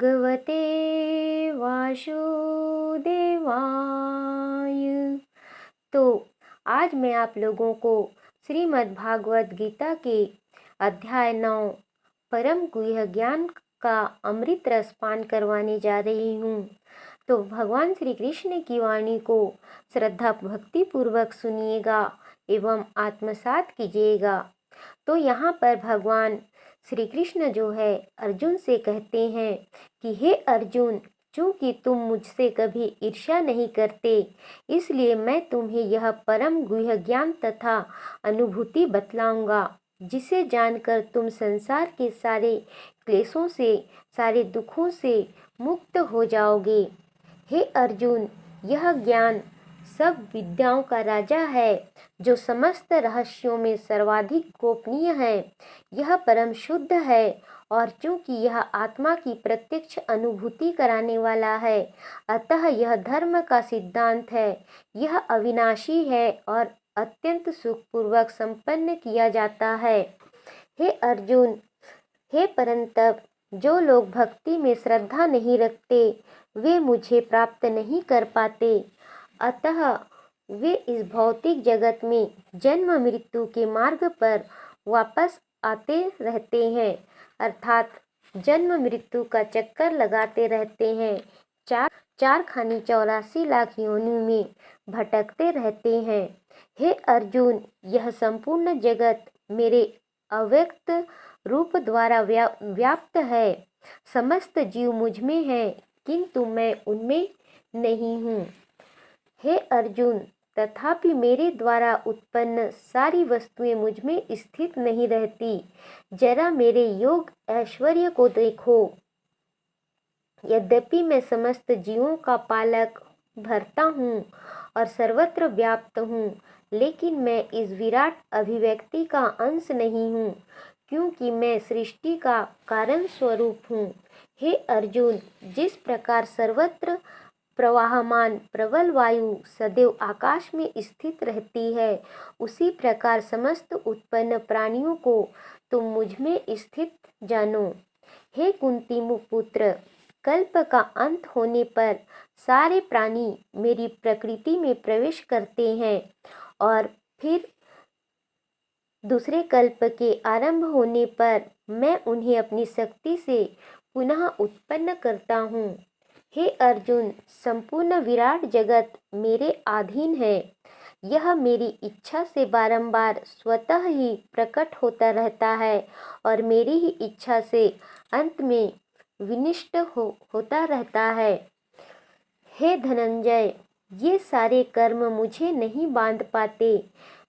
भगवते वासुदेवाय। तो आज मैं आप लोगों को श्रीमद् भागवत गीता के अध्याय 9 परम गुह्य ज्ञान का अमृत रस पान करवाने जा रही हूँ। तो भगवान श्री कृष्ण की वाणी को श्रद्धा भक्ति पूर्वक सुनिएगा एवं आत्मसात कीजिएगा। तो यहाँ पर भगवान श्री कृष्ण जो है अर्जुन से कहते हैं कि हे अर्जुन, चूँकि तुम मुझसे कभी ईर्ष्या नहीं करते, इसलिए मैं तुम्हें यह परम गुह्य ज्ञान तथा अनुभूति बतलाऊंगा, जिसे जानकर तुम संसार के सारे क्लेशों से, सारे दुखों से मुक्त हो जाओगे। हे अर्जुन, यह ज्ञान सब विद्याओं का राजा है, जो समस्त रहस्यों में सर्वाधिक गोपनीय है। यह परम शुद्ध है और चूंकि यह आत्मा की प्रत्यक्ष अनुभूति कराने वाला है, अतः यह धर्म का सिद्धांत है। यह अविनाशी है और अत्यंत सुखपूर्वक संपन्न किया जाता है। हे अर्जुन, हे परंतप, जो लोग भक्ति में श्रद्धा नहीं रखते, वे मुझे प्राप्त नहीं कर पाते। अतः वे इस भौतिक जगत में जन्म मृत्यु के मार्ग पर वापस आते रहते हैं, अर्थात जन्म मृत्यु का चक्कर लगाते रहते हैं। चार खानी 84 लाख योनियों में भटकते रहते हैं। हे अर्जुन, यह संपूर्ण जगत मेरे अव्यक्त रूप द्वारा व्याप्त है। समस्त जीव मुझ में है, किंतु मैं उनमें नहीं हूँ। हे अर्जुन, तथापि मेरे द्वारा उत्पन्न सारी वस्तुएं मुझ में स्थित नहीं रहती। जरा मेरे योग ऐश्वर्य को देखो। यद्यपि मैं समस्त जीवों का पालक, भरता हूँ और सर्वत्र व्याप्त हूँ, लेकिन मैं इस विराट अभिव्यक्ति का अंश नहीं हूँ, क्योंकि मैं सृष्टि का कारण स्वरूप हूँ। हे अर्जुन, जिस प्रकार सर्वत्र प्रवाहमान प्रबल वायु सदैव आकाश में स्थित रहती है, उसी प्रकार समस्त उत्पन्न प्राणियों को तुम मुझ में स्थित जानो। हे कुंती पुत्र, कल्प का अंत होने पर सारे प्राणी मेरी प्रकृति में प्रवेश करते हैं और फिर दूसरे कल्प के आरंभ होने पर मैं उन्हें अपनी शक्ति से पुनः उत्पन्न करता हूँ। हे अर्जुन, संपूर्ण विराट जगत मेरे अधीन है। यह मेरी इच्छा से बारंबार स्वतः ही प्रकट होता रहता है और मेरी ही इच्छा से अंत में विनिष्ट होता रहता है। हे धनंजय, ये सारे कर्म मुझे नहीं बांध पाते।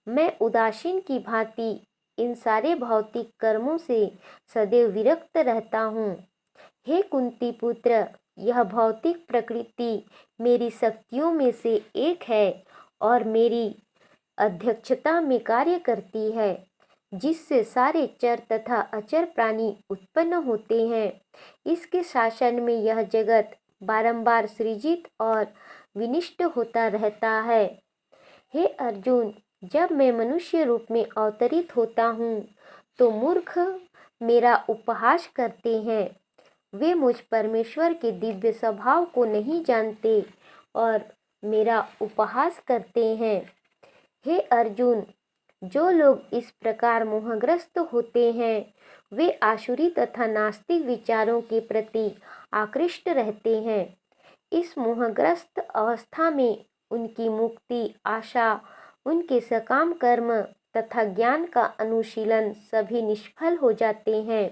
मैं उदासीन की भांति इन सारे भौतिक कर्मों से सदैव विरक्त रहता हूँ। हे कुंती पुत्र, यह भौतिक प्रकृति मेरी शक्तियों में से एक है और मेरी अध्यक्षता में कार्य करती है, जिससे सारे चर तथा अचर प्राणी उत्पन्न होते हैं। इसके शासन में यह जगत बारंबार सृजित और विनिष्ट होता रहता है। हे अर्जुन, जब मैं मनुष्य रूप में अवतरित होता हूँ, तो मूर्ख मेरा उपहास करते हैं। वे मुझ परमेश्वर के दिव्य स्वभाव को नहीं जानते और मेरा उपहास करते हैं। हे अर्जुन, जो लोग इस प्रकार मोहग्रस्त होते हैं, वे आसुरी तथा नास्तिक विचारों के प्रति आकृष्ट रहते हैं। इस मोहग्रस्त अवस्था में उनकी मुक्ति आशा, उनके सकाम कर्म तथा ज्ञान का अनुशीलन सभी निष्फल हो जाते हैं।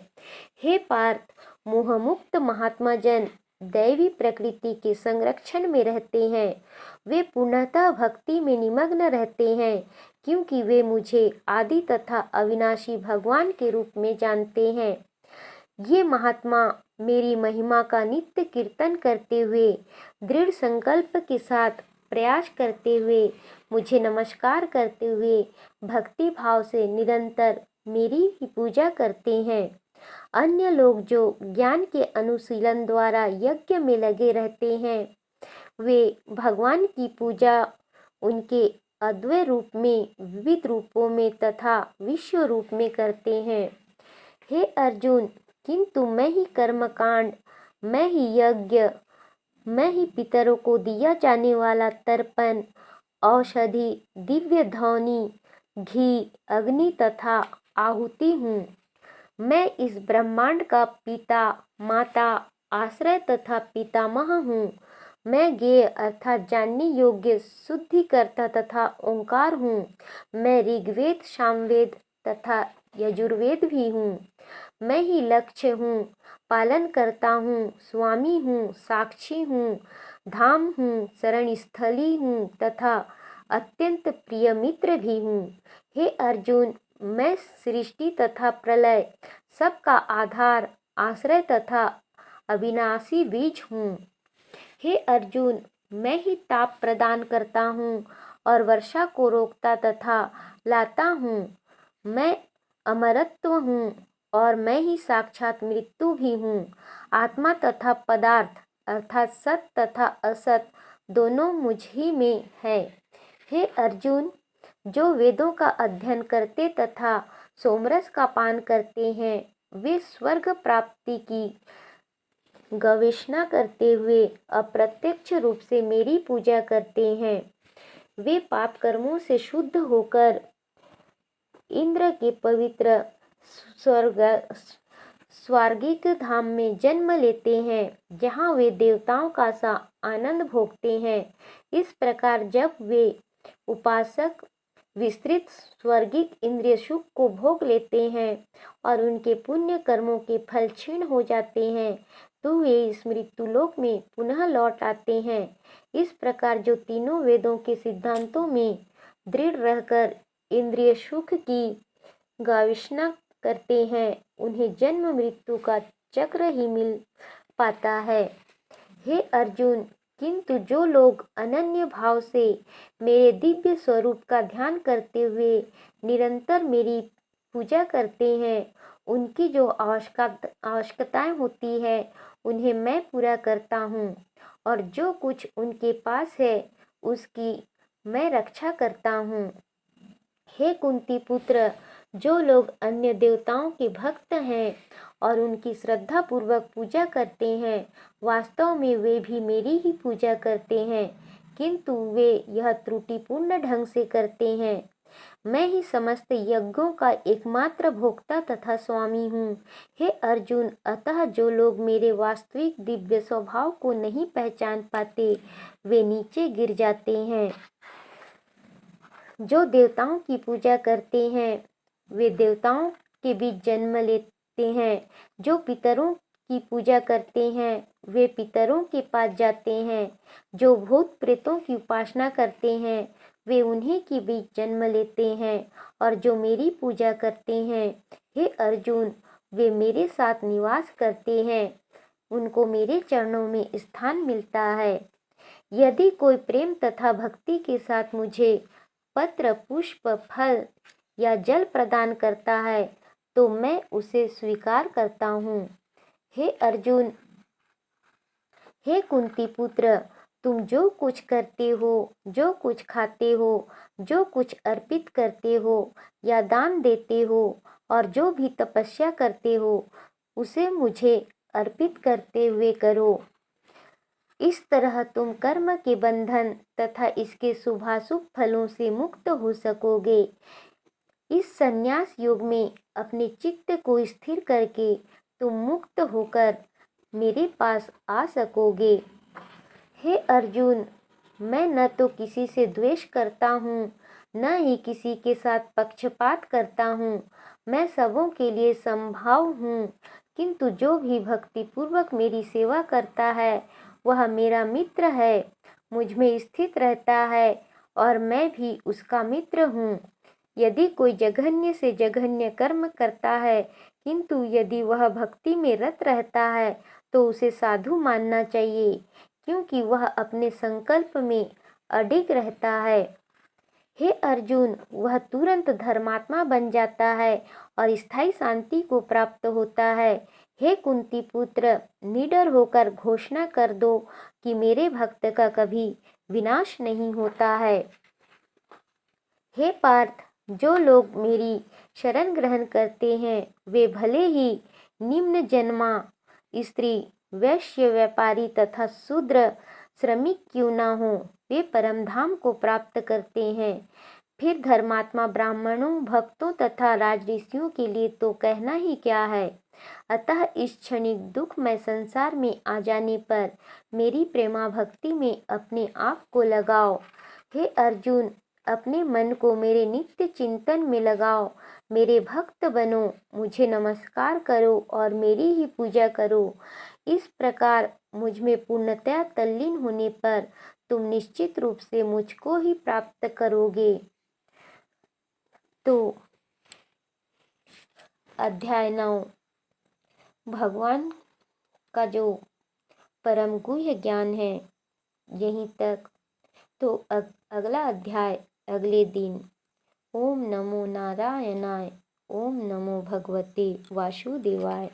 हे पार्थ, मोहमुक्त महात्मा जन दैवी प्रकृति के संरक्षण में रहते हैं। वे पूर्णतः भक्ति में निमग्न रहते हैं, क्योंकि वे मुझे आदि तथा अविनाशी भगवान के रूप में जानते हैं। ये महात्मा मेरी महिमा का नित्य कीर्तन करते हुए, दृढ़ संकल्प के साथ प्रयास करते हुए, मुझे नमस्कार करते हुए भक्ति भाव से निरंतर मेरी ही पूजा करते हैं। अन्य लोग जो ज्ञान के अनुशीलन द्वारा यज्ञ में लगे रहते हैं, वे भगवान की पूजा उनके अद्वैत रूप में, विविध रूपों में तथा विश्व रूप में करते हैं। हे अर्जुन, किंतु मैं ही कर्मकांड मैं ही यज्ञ, मैं ही पितरों को दिया जाने वाला तर्पण, औषधि, दिव्य ध्वनि, घी, अग्नि तथा आहुति हूँ। मैं इस ब्रह्मांड का पिता, माता, आश्रय तथा पितामह हूँ। मैं ज्ञेय अर्थात जानने योग्य, शुद्धिकर्ता तथा ओंकार हूँ। मैं ऋग्वेद, सामवेद तथा यजुर्वेद भी हूँ। मैं ही लक्ष्य हूँ, पालन करता हूँ, स्वामी हूँ, साक्षी हूँ, धाम हूँ, शरण स्थली हूँ तथा अत्यंत प्रिय मित्र भी हूँ। हे अर्जुन, मैं सृष्टि तथा प्रलय, सबका आधार, आश्रय तथा अविनाशी बीज हूँ। हे अर्जुन, मैं ही ताप प्रदान करता हूँ और वर्षा को रोकता तथा लाता हूँ। मैं अमरत्व हूँ और मैं ही साक्षात मृत्यु भी हूँ। आत्मा तथा पदार्थ अर्थात सत तथा असत दोनों मुझ ही में है। हे अर्जुन, जो वेदों का अध्ययन करते तथा सोमरस का पान करते हैं, वे स्वर्ग प्राप्ति की गवेषणा करते हुए अप्रत्यक्ष रूप से मेरी पूजा करते हैं। वे पाप कर्मों से शुद्ध होकर इंद्र के पवित्र स्वर्गिक धाम में जन्म लेते हैं, जहाँ वे देवताओं का सा आनंद भोगते हैं। इस प्रकार जब वे उपासक विस्तृत स्वर्गिक इंद्रिय सुख को भोग लेते हैं और उनके पुण्य कर्मों के फल क्षीण हो जाते हैं, तो वे इस मृत्युलोक में पुनः लौट आते हैं। इस प्रकार जो तीनों वेदों के सिद्धांतों में दृढ़ रहकर इंद्रिय सुख की गवेषणा करते हैं, उन्हें जन्म मृत्यु का चक्र ही मिल पाता है। हे अर्जुन, किंतु जो लोग अनन्य भाव से मेरे दिव्य स्वरूप का ध्यान करते हुए निरंतर मेरी पूजा करते हैं, उनकी जो आवश्यकताएं होती है उन्हें मैं पूरा करता हूँ, और जो कुछ उनके पास है उसकी मैं रक्षा करता हूँ। हे कुंती पुत्र, जो लोग अन्य देवताओं के भक्त हैं और उनकी श्रद्धा पूर्वक पूजा करते हैं, वास्तव में वे भी मेरी ही पूजा करते हैं, किंतु वे यह त्रुटिपूर्ण ढंग से करते हैं। मैं ही समस्त यज्ञों का एकमात्र भोक्ता तथा स्वामी हूँ। हे अर्जुन, अतः जो लोग मेरे वास्तविक दिव्य स्वभाव को नहीं पहचान पाते, वे नीचे गिर जाते हैं। जो देवताओं की पूजा करते हैं, वे देवताओं के बीच जन्म लेते हैं। जो पितरों की पूजा करते हैं, वे पितरों के पास जाते हैं। जो भूत प्रेतों की उपासना करते हैं, वे उन्हीं के बीच जन्म लेते हैं। और जो मेरी पूजा करते हैं, हे अर्जुन, वे मेरे साथ निवास करते हैं। उनको मेरे चरणों में स्थान मिलता है। यदि कोई प्रेम तथा भक्ति के साथ मुझे पत्र, पुष्प, फल या जल प्रदान करता है, तो मैं उसे स्वीकार करता हूँ। हे अर्जुन, हे कुंती पुत्र, तुम जो कुछ करते हो, जो कुछ खाते हो, जो कुछ अर्पित करते हो या दान देते हो, और जो भी तपस्या करते हो, उसे मुझे अर्पित करते हुए करो। इस तरह तुम कर्म के बंधन तथा इसके शुभाशुभ फलों से मुक्त हो सकोगे। इस संन्यास योग में अपने चित्त को स्थिर करके तुम मुक्त होकर मेरे पास आ सकोगे। हे अर्जुन, मैं न तो किसी से द्वेष करता हूँ, न ही किसी के साथ पक्षपात करता हूँ। मैं सबों के लिए समभाव हूँ, किंतु जो भी भक्ति पूर्वक मेरी सेवा करता है, वह मेरा मित्र है, मुझ में स्थित रहता है और मैं भी उसका मित्र हूँ। यदि कोई जघन्य से जघन्य कर्म करता है, किंतु यदि वह भक्ति में रत रहता है, तो उसे साधु मानना चाहिए, क्योंकि वह अपने संकल्प में अडिग रहता है। हे अर्जुन, वह तुरंत धर्मात्मा बन जाता है और स्थायी शांति को प्राप्त होता है। हे कुंती पुत्र, निडर होकर घोषणा कर दो कि मेरे भक्त का कभी विनाश नहीं होता है। हे पार्थ, जो लोग मेरी शरण ग्रहण करते हैं, वे भले ही निम्न जन्मा स्त्री, वैश्य, व्यापारी तथा शूद्र श्रमिक क्यों ना हो, वे परम धाम को प्राप्त करते हैं। फिर धर्मात्मा ब्राह्मणों, भक्तों तथा राजऋषियों के लिए तो कहना ही क्या है। अतः इस क्षणिक दुखमय संसार में आ जाने पर मेरी प्रेमा भक्ति में अपने आप को लगाओ। हे अर्जुन, अपने मन को मेरे नित्य चिंतन में लगाओ, मेरे भक्त बनो, मुझे नमस्कार करो और मेरी ही पूजा करो। इस प्रकार मुझ में पूर्णतया तल्लीन होने पर तुम निश्चित रूप से मुझको ही प्राप्त करोगे। तो अध्याय 9 भगवान का जो परम गुह्य ज्ञान है, यहीं तक। तो अगला अध्याय अगले दिन। ओम नमो नारायणाय। ओम नमो भगवते वासुदेवाय।